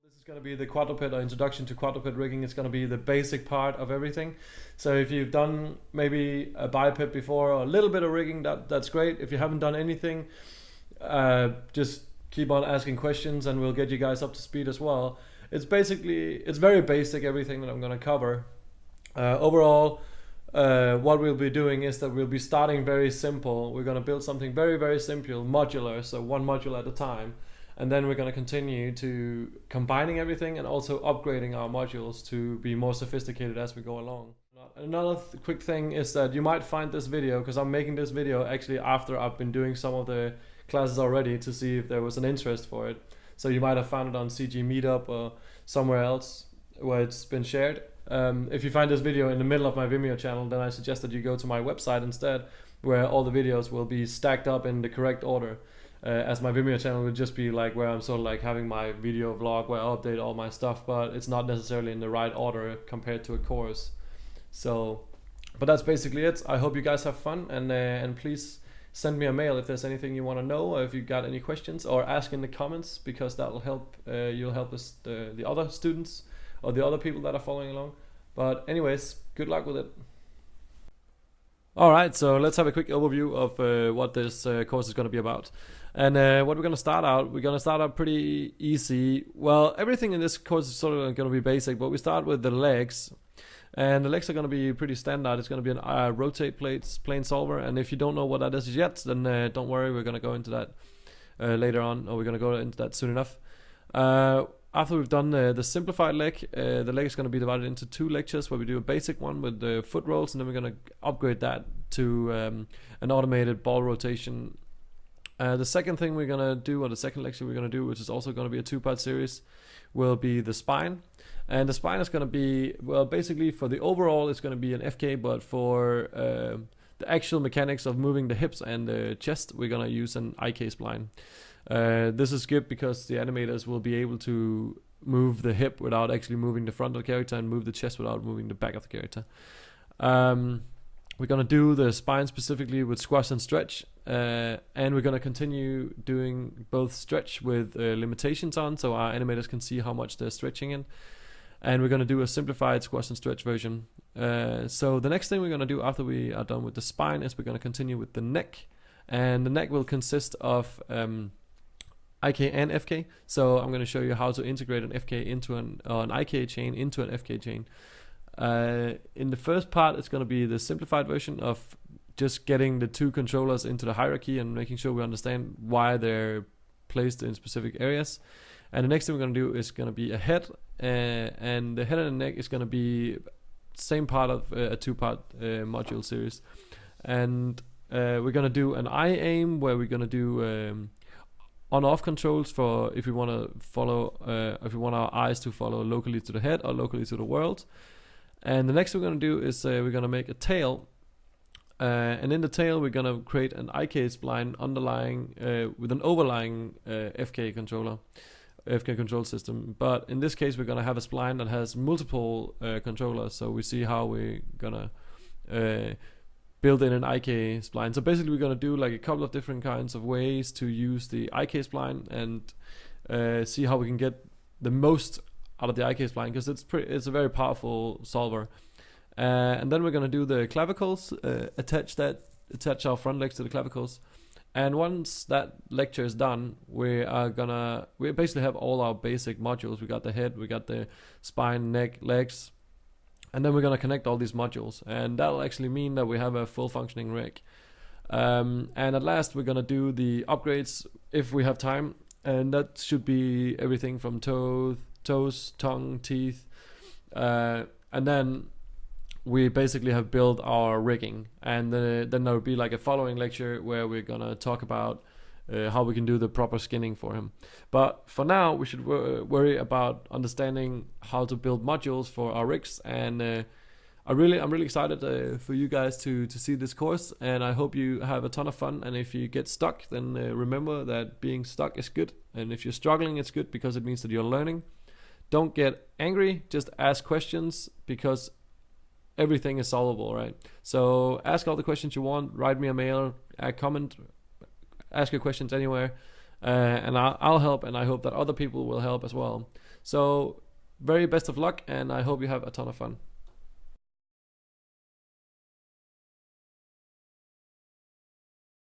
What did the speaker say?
This is going to be the quadruped or introduction to quadruped rigging. It's going to be the basic part of everything. So if you've done maybe a biped before or a little bit of rigging, that's great. If you haven't done anything, just keep on asking questions and we'll get you guys up to speed as well. It's very basic, everything that I'm going to cover. Overall, what we'll be doing is that we'll be starting very simple. We're going to build something very, very simple, modular, so one module at a time. And then we're going to continue to combining everything and also upgrading our modules to be more sophisticated as we go along. Another quick thing is that you might find this video, because I'm making this video actually after I've been doing some of the classes already to see if there was an interest for it. So you might have found it on CG Meetup or somewhere else where it's been shared. If you find this video in the middle of my Vimeo channel, then I suggest that you go to my website instead, where all the videos will be stacked up in the correct order. As my Vimeo channel would just be like where I'm sort of like having my video vlog where I update all my stuff, but it's not necessarily in the right order compared to a course. So, but that's basically it. I hope you guys have fun, and please send me a mail if there's anything you want to know, or if you got any questions, or ask in the comments, because that will help. You'll help us, the other students or the other people that are following along. But anyways, good luck with it. Alright, so let's have a quick overview of what this course is going to be about. And what we're going to start out pretty easy. Well, everything in this course is sort of going to be basic, but we start with the legs. And the legs are going to be pretty standard. It's going to be an rotate plane solver. And if you don't know what that is yet, then don't worry, we're going to go into that later on, or we're going to go into that soon enough. After we've done the simplified leg, the leg is going to be divided into two lectures, where we do a basic one with the foot rolls, and then we're going to upgrade that to an automated ball rotation. The second thing we're going to do, or the second lecture we're going to do, which is also going to be a two-part series, will be the spine. And the spine is going to be, well, basically for the overall it's going to be an FK, but for the actual mechanics of moving the hips and the chest, we're going to use an IK spline. This is good because the animators will be able to move the hip without actually moving the front of the character, and move the chest without moving the back of the character. We're going to do the spine specifically with squash and stretch, and we're going to continue doing both stretch with limitations on, so our animators can see how much they're stretching in. And we're going to do a simplified squash and stretch version. So the next thing we're going to do after we are done with the spine is we're going to continue with the neck. And the neck will consist of IK and FK. So I'm going to show you how to integrate an FK into an IK chain into an FK chain. In the first part, it's going to be the simplified version of just getting the two controllers into the hierarchy and making sure we understand why they're placed in specific areas. And the next thing we're going to do is going to be a head, and the head and the neck is going to be same part of a two-part module series. And we're going to do an eye aim, where we're going to do on-off controls for if we want to follow, if we want our eyes to follow locally to the head or locally to the world. And the next thing we're going to do is we're going to make a tail. And in the tail, we're going to create an IK spline underlying with an overlying FK control system. But in this case, we're going to have a spline that has multiple controllers. So we see how we're going to build in an IK spline. So basically, we're going to do like a couple of different kinds of ways to use the IK spline, and see how we can get the most out of the IK spline, because it's a very powerful solver. And then we're going to do the clavicles, attach our front legs to the clavicles. And once that lecture is done, we basically have all our basic modules. We got the head, we got the spine, neck, legs, and then we're going to connect all these modules. And that'll actually mean that we have a full functioning rig. And at last, we're going to do the upgrades if we have time. And that should be everything from toes, tongue, teeth, and then we basically have built our rigging. And then there will be like a following lecture where we're gonna talk about how we can do the proper skinning for him. But for now, we should worry about understanding how to build modules for our rigs. And I'm really excited for you guys to see this course, and I hope you have a ton of fun. And if you get stuck, then remember that being stuck is good, and if you're struggling, it's good, because it means that you're learning. Don't get angry, just ask questions, because everything is solvable, right? So ask all the questions you want, write me a mail, comment, ask your questions anywhere, and I'll help, and I hope that other people will help as well. So very best of luck, and I hope you have a ton of fun.